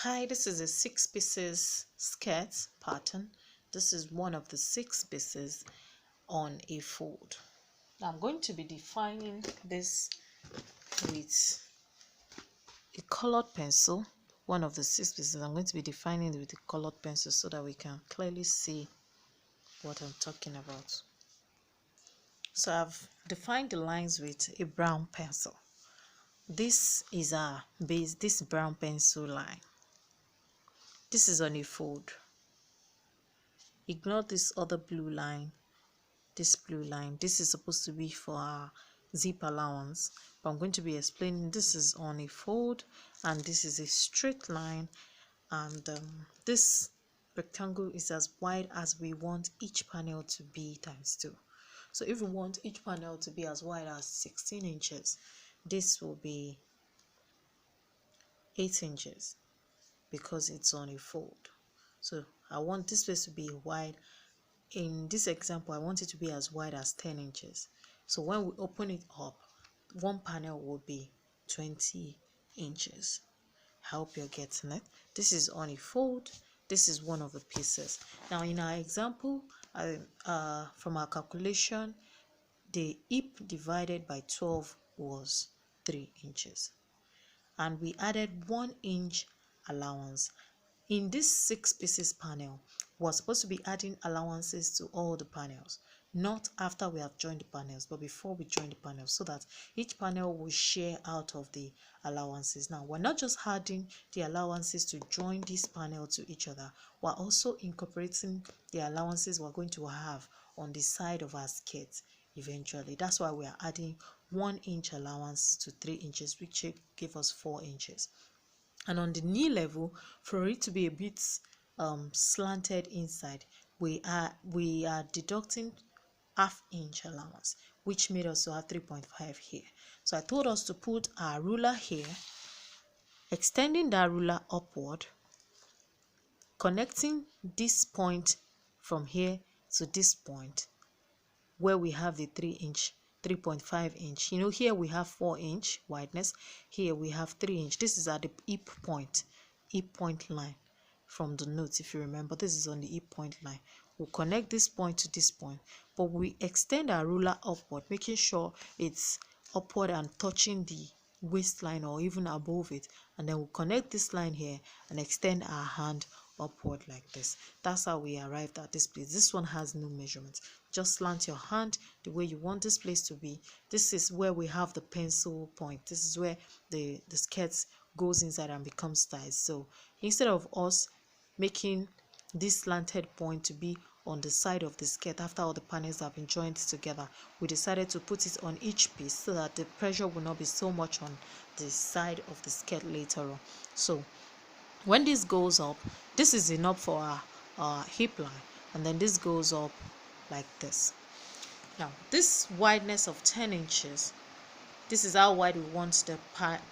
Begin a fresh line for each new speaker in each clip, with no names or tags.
Hi, this is a 6 pieces skirt pattern. This is one of the 6 pieces on a fold. Now I'm going to be defining this with a colored pencil. One of the 6 pieces, I'm going to be defining it with a colored pencil so that we can clearly see what I'm talking about. So I've defined the lines with a brown pencil. This is our base, this brown pencil line. This is on a fold. Ignore this other blue line, this blue line. This is supposed to be for our zip allowance, but I'm going to be explaining this is on a fold and this is a straight line, and this rectangle is as wide as we want each panel to be times 2. So if we want each panel to be as wide as 16 inches, this will be 8 inches because it's on a fold. So I want this space to be wide. In this example, I want it to be as wide as 10 inches. So when we open it up, one panel will be 20 inches. I hope you're getting it. This is on a fold. This is one of the pieces. Now in our example, from our calculation, the hip divided by 12 was 3 inches. And we added 1 inch allowance. In this 6 pieces panel, we're supposed to be adding allowances to all the panels, not after we have joined the panels, but before we join the panels, so that each panel will share out of the allowances. Now, we're not just adding the allowances to join this panel to each other, we're also incorporating the allowances we're going to have on the side of our skirt eventually. That's why we are adding 1 inch allowance to 3 inches, which give us 4 inches. And on the knee level, for it to be a bit slanted inside, we are deducting ½ inch allowance, which made us to have 3.5 here. So I told us to put our ruler here, extending that ruler upward, connecting this point from here to this point where we have the 3.5 inch. You know, here we have 4 inch wideness, here we have 3 inch. This is at the hip point line from the notes. If you remember, this is on the hip point line. We'll connect this point to this point, but we extend our ruler upward, making sure it's upward and touching the waistline or even above it, and then we'll connect this line here and extend our hand upward like this. That's how we arrived at this place. This one has no measurements. Just slant your hand the way you want this place to be. This is where we have the pencil point. This is where the skirt goes inside and becomes ties. So instead of us making this slanted point to be on the side of the skirt after all the panels have been joined together, we decided to put it on each piece so that the pressure will not be so much on the side of the skirt later on. So when this goes up, this is enough for our hip line, and then this goes up like this. Now this wideness of 10 inches, this is how wide we want the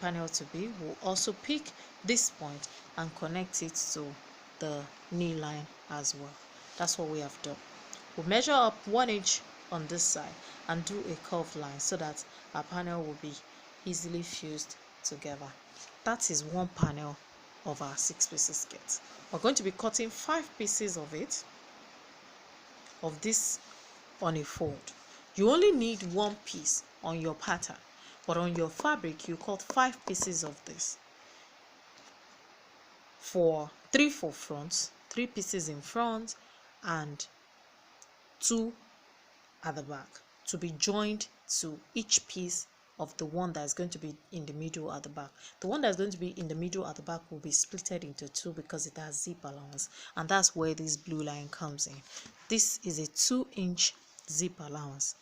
panel to be. We'll also pick this point and connect it to the knee line as well. That's what we have done. We'll measure up 1 inch on this side and do a curved line so that our panel will be easily fused together. That is one panel of our 6 pieces skirt. We're going to be cutting 5 pieces of it, of this on a fold. You only need 1 piece on your pattern, but on your fabric you cut 5 pieces of this. 3 for front, 3 pieces in front and 2 at the back, to be joined to each piece of the one that is going to be in the middle at the back. The one that is going to be in the middle at the back will be splitted into 2 because it has zip allowance, and that's where this blue line comes in. This is a 2 inch zip allowance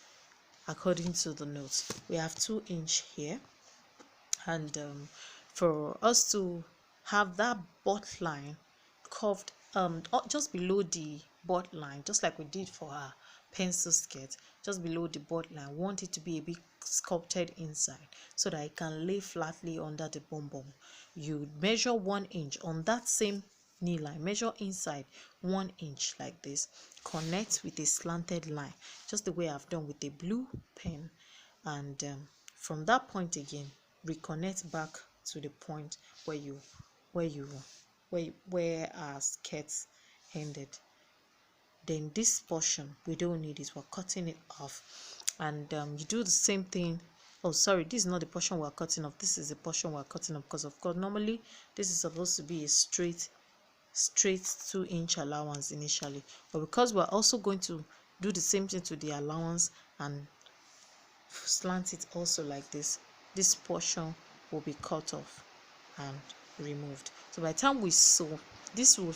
according to the notes. We have 2 inch here, and for us to have that butt line curved just below the butt line, just like we did for our pencil skirt, just below the butt line, want it to be a bit sculpted inside so that it can lay flatly under the bum bum. You measure 1 inch on that same knee line, measure inside 1 inch like this, connect with a slanted line just the way I've done with the blue pen, and from that point again reconnect back to the point where you where our skirts ended. Then this portion, we don't need it, we're cutting it off. And you do the same thing. Oh, sorry, this is not the portion we're cutting off, this is the portion we're cutting off, because of course normally this is supposed to be a straight 2-inch allowance initially, but because we're also going to do the same thing to the allowance and slant it also like this portion will be cut off and removed. So by the time we sew, this will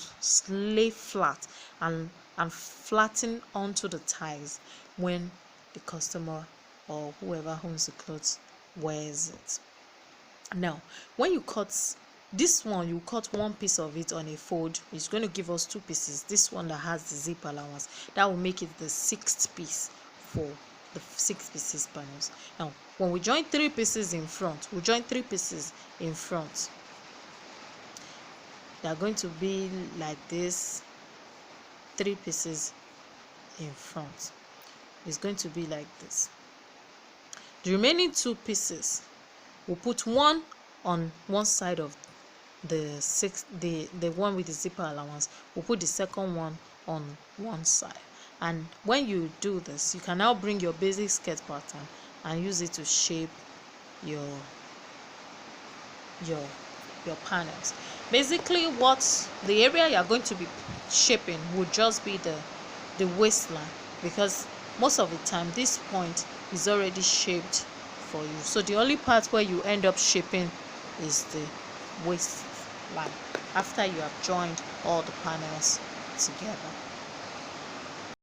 lay flat and flatten onto the ties when the customer or whoever owns the clothes wears it. Now when you cut this one, you cut one piece of it on a fold, it's going to give us 2 pieces. This one that has the zip allowance, that will make it the 6th piece for the 6 pieces panels. Now when we join 3 pieces in front, we join 3 pieces in front, they are going to be like this. 3 pieces in front is going to be like this. The remaining 2 pieces, we'll put one on one side of the one with the zipper allowance, we'll put the second one on one side. And when you do this, you can now bring your basic skirt pattern and use it to shape your panels. Basically, what the area you are going to be shaping would just be the waistline, because most of the time this point is already shaped for you. So the only part where you end up shaping is the waistline after you have joined all the panels together.